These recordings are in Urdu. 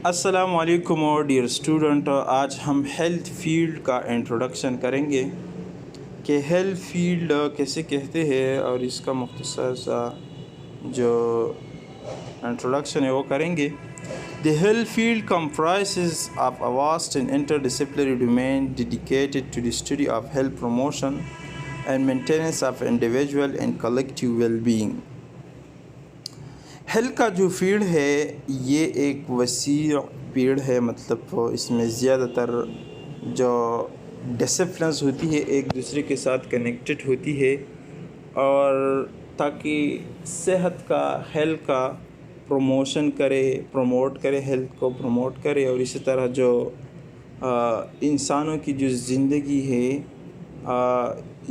السلام علیکم اور ڈیئر اسٹوڈنٹ، آج ہم ہیلتھ فیلڈ کا انٹروڈکشن کریں گے کہ ہیلتھ فیلڈ کیسے کہتے ہیں، اور اس کا مختصر سا جو انٹروڈکشن ہے وہ کریں گے۔ The health field comprises of a vast and interdisciplinary domain dedicated to the study of health promotion and maintenance of individual and collective well-being۔ Health کا جو فیلڈ ہے یہ ایک وسیع فیلڈ ہے، مطلب اس میں زیادہ تر جو ڈسپلنز ہوتی ہے ایک دوسرے کے ساتھ کنیکٹڈ ہوتی ہے، اور تاکہ صحت کا، ہیلتھ کا پروموٹ کرے ہیلتھ کو پروموٹ کرے، اور اسی طرح جو انسانوں کی جو زندگی ہے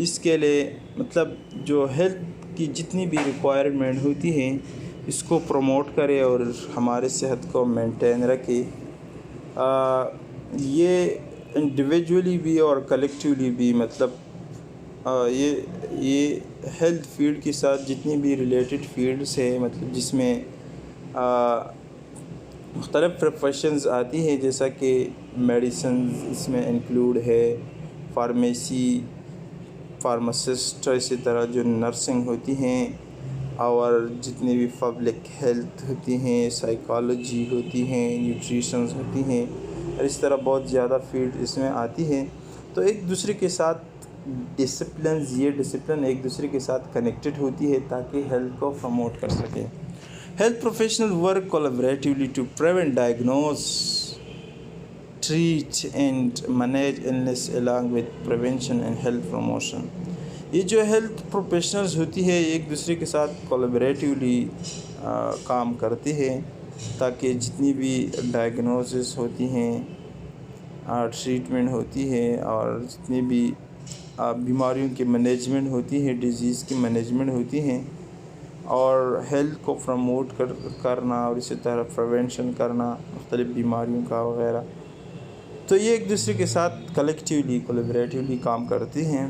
اس کے لیے مطلب جو ہیلتھ کی جتنی بھی ریکوائرمنٹ ہوتی ہے اس کو پروموٹ کرے اور ہمارے صحت کو مینٹین رکھے۔ یہ انڈیویجولی بھی اور کلیکٹیولی بھی، مطلب یہ ہیلتھ فیلڈ کے ساتھ جتنی بھی ریلیٹڈ فیلڈس ہے، مطلب جس میں مختلف پروفیشنز آتی ہیں، جیسا کہ میڈیسنز اس میں انکلوڈ ہے، فارماسسٹ، اسی طرح جو نرسنگ ہوتی ہیں، اور جتنی بھی پبلک ہیلتھ ہوتی ہیں، سائیکالوجی ہوتی ہیں، نیوٹریشنز ہوتی ہیں، اور اس طرح بہت زیادہ فیلڈ اس میں آتی ہیں۔ تو ایک دوسرے کے ساتھ یہ ڈسپلن ایک دوسرے کے ساتھ کنیکٹڈ ہوتی ہے تاکہ ہیلتھ کو پروموٹ کر سکے۔ Health professional work collaboratively to prevent, diagnose, treat and manage illness along with prevention and health promotion۔ یہ جو ہیلتھ پروفیشنلز ہوتی ہے ایک دوسرے کے ساتھ کولیبریٹیولی کام کرتے ہیں تاکہ جتنی بھی ڈائگنوسس ہوتی ہیں، ٹریٹمنٹ ہوتی ہے، اور جتنی بھی بیماریوں کی مینجمنٹ ہوتی ہے، ڈیزیز کی مینجمنٹ ہوتی ہیں، اور ہیلتھ کو پروموٹ کرنا، اور اسی طرح پریونشن کرنا مختلف بیماریوں کا وغیرہ، تو یہ ایک دوسرے کے ساتھ کولیبریٹیولی کام کرتے ہیں۔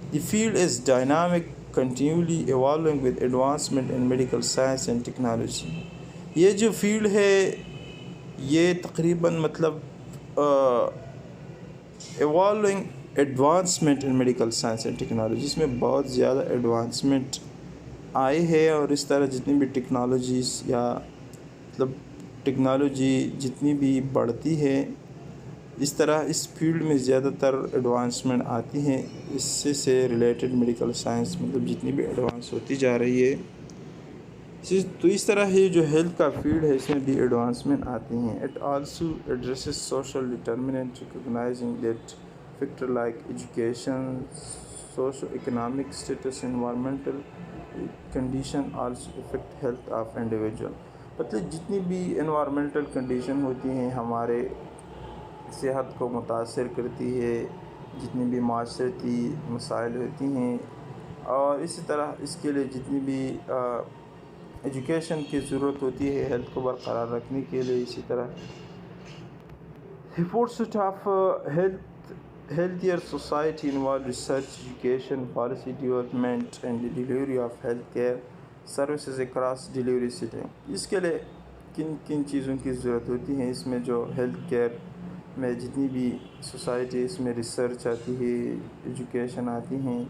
The field is dynamic, continually evolving with advancement in medical science and technology۔ یہ جو فیلڈ ہے یہ تقریباً مطلب advancement in medical science and technology, اس میں بہت زیادہ ایڈوانسمنٹ آئی ہے، اور اس طرح جتنی بھی ٹیکنالوجیز یا مطلب ٹیکنالوجی جتنی بھی بڑھتی ہے، اس طرح اس فیلڈ میں زیادہ تر ایڈوانسمنٹ آتی ہیں، اس سے ریلیٹڈ میڈیکل سائنس مطلب جتنی بھی ایڈوانس ہوتی جا رہی ہے، تو اس طرح یہ جو ہیلتھ کا فیلڈ ہے اس میں بھی ایڈوانسمنٹ آتی ہیں۔ It also addresses social determinants, recognizing that factors like education, socio-economic status, environmental condition also affect health of individual۔ مطلب جتنی بھی انوائرمنٹل کنڈیشن ہوتی ہیں ہمارے صحت کو متاثر کرتی ہے، جتنی بھی معاشرتی مسائل ہوتی ہیں، اور اسی طرح اس کے لیے جتنی بھی ایجوکیشن کی ضرورت ہوتی ہے ہیلتھ کو برقرار رکھنے کے لیے۔ اسی طرح pursuit of healthier society involve research, education, policy development and the delivery of healthcare services across delivery setting۔ اس کے لیے کن چیزوں کی ضرورت ہوتی ہے؟ اس میں جو ہیلتھ کیئر میں جتنی بھی سوسائٹی، اس میں ریسرچ آتی ہے، ایجوکیشن آتی ہیں،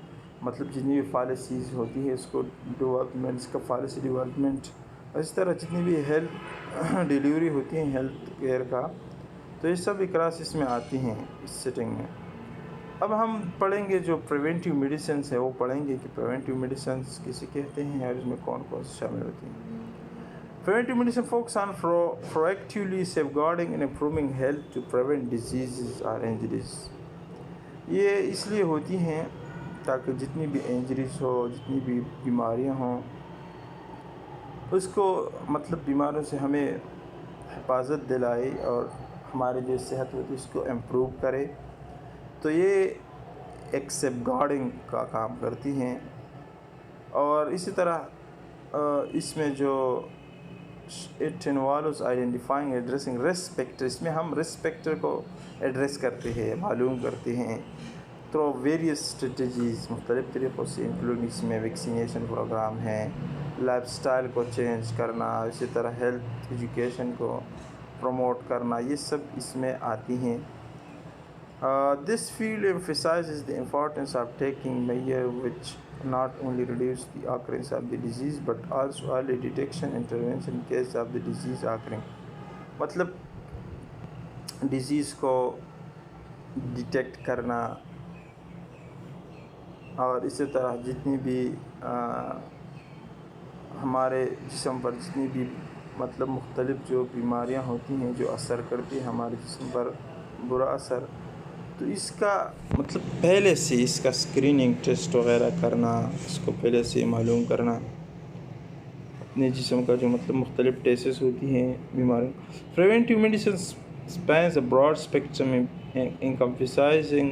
مطلب جتنی بھی پالیسیز ہوتی ہے اس کو ڈیولپمنٹ، اس کا پالیسی ڈیولپمنٹ، اور اس طرح جتنی بھی ہیلتھ ڈیلیوری ہوتی ہیں ہیلتھ کیئر کا، تو یہ سب اکراس اس میں آتی ہیں اس سیٹنگ میں۔ اب ہم پڑھیں گے جو پریونٹیو میڈیسنس ہے، وہ پڑھیں گے کہ پریونٹیو میڈیسنس کسے کہتے ہیں اور اس میں کون کون سے شامل ہوتی ہیں۔ Preventive medicine focuses on proactively safeguarding and improving health to prevent diseases or injuries۔ یہ اس لیے ہوتی ہیں تاکہ جتنی بھی انجریز ہو، جتنی بھی بیماریاں ہوں، اس کو مطلب بیماریوں سے ہمیں حفاظت دلائے اور ہماری جو صحت ہوتی ہے اس کو امپروو کرے، تو یہ ایک سیف گارڈنگ کا کام کرتی ہیں۔ اور اسی طرح اس میں جو it involves identifying addressing risk factors، اس میں ہم رسک فیکٹر کو ایڈریس کرتے ہیں، معلوم کرتے ہیں through various strategies، مختلف طریقوں سے، انکلوڈنگ اس میں ویکسینیشن پروگرام ہیں، لائف سٹائل کو چینج کرنا، اسی طرح ہیلتھ ایجوکیشن کو پروموٹ کرنا، یہ سب اس میں آتی ہیں. This field emphasizes the importance of taking measures which not only reduce the occurrence of the disease but also early detection intervention in case of the disease occurring. مطلب ڈیزیز کو ڈیٹیکٹ کرنا اور اسی طرح جتنی بھی ہمارے جسم پر جتنی بھی مطلب مختلف جو بیماریاں ہوتی ہیں جو اثر کرتی ہیں ہمارے جسم پر برا اثر، تو اس کا مطلب پہلے سے اس کا اسکریننگ ٹیسٹ وغیرہ کرنا، اس کو پہلے سے معلوم کرنا، اپنے جسم کا جو مطلب مختلف ٹیسٹس ہوتی ہیں بیماریوں. Preventive medicine spans a broad spectrum encompassing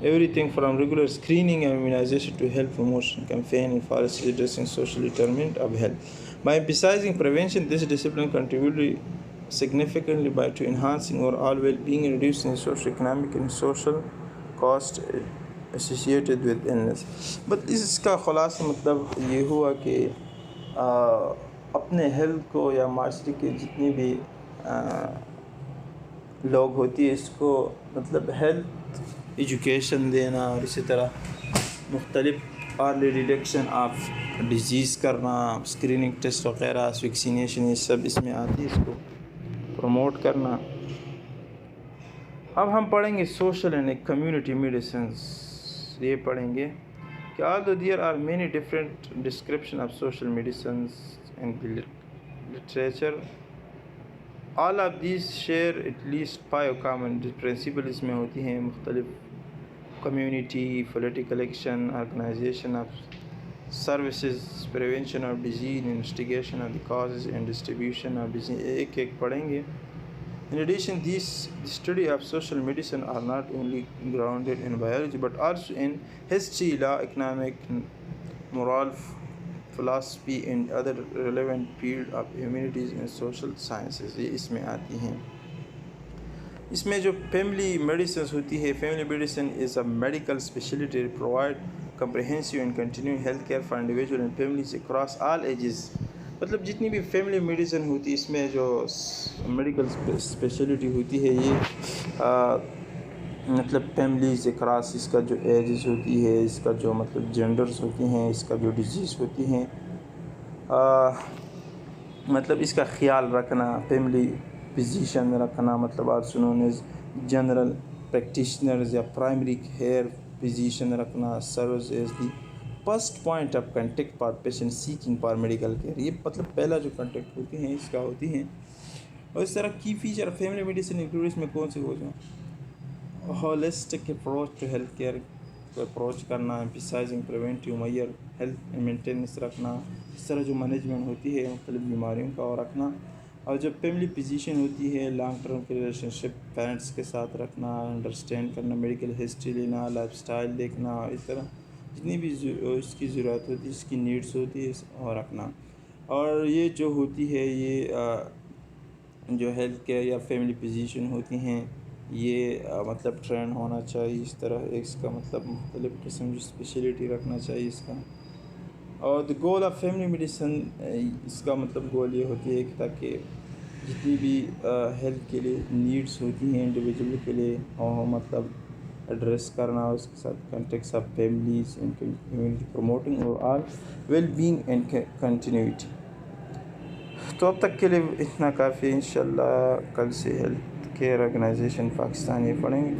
everything from regular screening and immunization to health promotion campaign and policy addressing social determinants of health. By emphasizing prevention, this discipline contributes significantly to enhancing overall well-being and reducing socio-economic and social costs associated with illness. But اس کا خلاصہ مطلب یہ ہوا کہ اپنے ہیلتھ کو یا معاشرے کے جتنی بھی لوگ ہوتی ہے اس کو مطلب ہیلتھ ایجوکیشن دینا، اور اسی طرح مختلف ارلی ڈیٹیکشن آف ڈیزیز کرنا، اسکریننگ ٹیسٹ وغیرہ، ویکسینیشن، یہ سب اس میں آتی ہے، اس کو پروموٹ کرنا. اب ہم پڑھیں گے سوشل اینڈ کمیونٹی میڈیسنس. یہ پڑھیں گے کہ although there are many different descriptions of social medicines in the literature, all of these share at least 5 common principles. اس میں ہوتی ہیں مختلف community, political action, organisation of services, prevention of disease, investigation of the causes and distribution of disease. ایک ایک پڑھیں گے. In addition, the study of social medicine are not only grounded in biology but also in history, law, economic, moral, philosophy and other relevant fields of humanities and social sciences. یہ اس میں آتی ہیں. اس میں جو فیملی میڈیسنس ہوتی ہے، family medicine is a medical specialty that provide comprehensive and continuing health care for individuals and families across all ages. مطلب جتنی بھی فیملی میڈیسن ہوتی ہے اس میں جو میڈیکل اسپیشلٹی ہوتی ہے یہ مطلب فیملیز اکراس، اس کا جو ایجز ہوتی ہے، اس کا جو مطلب جینڈرز ہوتی ہیں، اس کا جو ڈیزیز ہوتی ہیں، مطلب اس کا خیال رکھنا، فیملی فزیشین رکھنا، مطلب also known as general practitioners یا پرائمری کیئر فزیشین رکھنا، serves as the first point of contact for patient seeking for medical care. یہ مطلب پہلا جو کنٹیکٹ ہوتی ہیں اس کا ہوتی ہیں. اور اس طرح کی فیچر فیملی میڈیسن انکلوڈ میں کون سے ہو جائیں؟ Holistic approach to health care کو اپروچ کرنا، emphasising preventive measure, health maintenance رکھنا، اس طرح جو مینجمنٹ ہوتی ہے مختلف بیماریوں کا اور رکھنا. اور جب فیملی فزیشین ہوتی ہے لانگ ٹرم کی ریلیشن شپ پیرنٹس کے ساتھ رکھنا، انڈرسٹینڈ کرنا، میڈیکل ہسٹری لینا، لائف اسٹائل دیکھنا، اور اس طرح جتنی بھی اس کی ضرورت ہوتی ہے، اس کی نیڈس ہوتی ہے اور رکھنا. اور یہ جو ہوتی ہے یہ جو ہیلتھ کیئر یا فیملی فزیشین ہوتی ہیں یہ مطلب ٹرین ہونا چاہیے. اس طرح اس کا مطلب مختلف قسم کی اسپیشلٹی رکھنا چاہیے اس کا. اور دی گول آف فیملی میڈیسن، اس کا مطلب گول یہ ہوتی ہے کہ تاکہ جتنی بھی ہیلتھ کے لیے نیڈس ہوتی ہیں انڈیویجول کے لیے مطلب ایڈریس کرنا، اس کے ساتھ contacts of families and community promoting اور آل ویل بینگ اینڈ کنٹینیوٹی. تو اب تک کے لیے اتنا کافی. انشاءاللہ کل سے ہیلتھ کیئر آرگنائزیشن پاکستان یہ پڑھیں گے.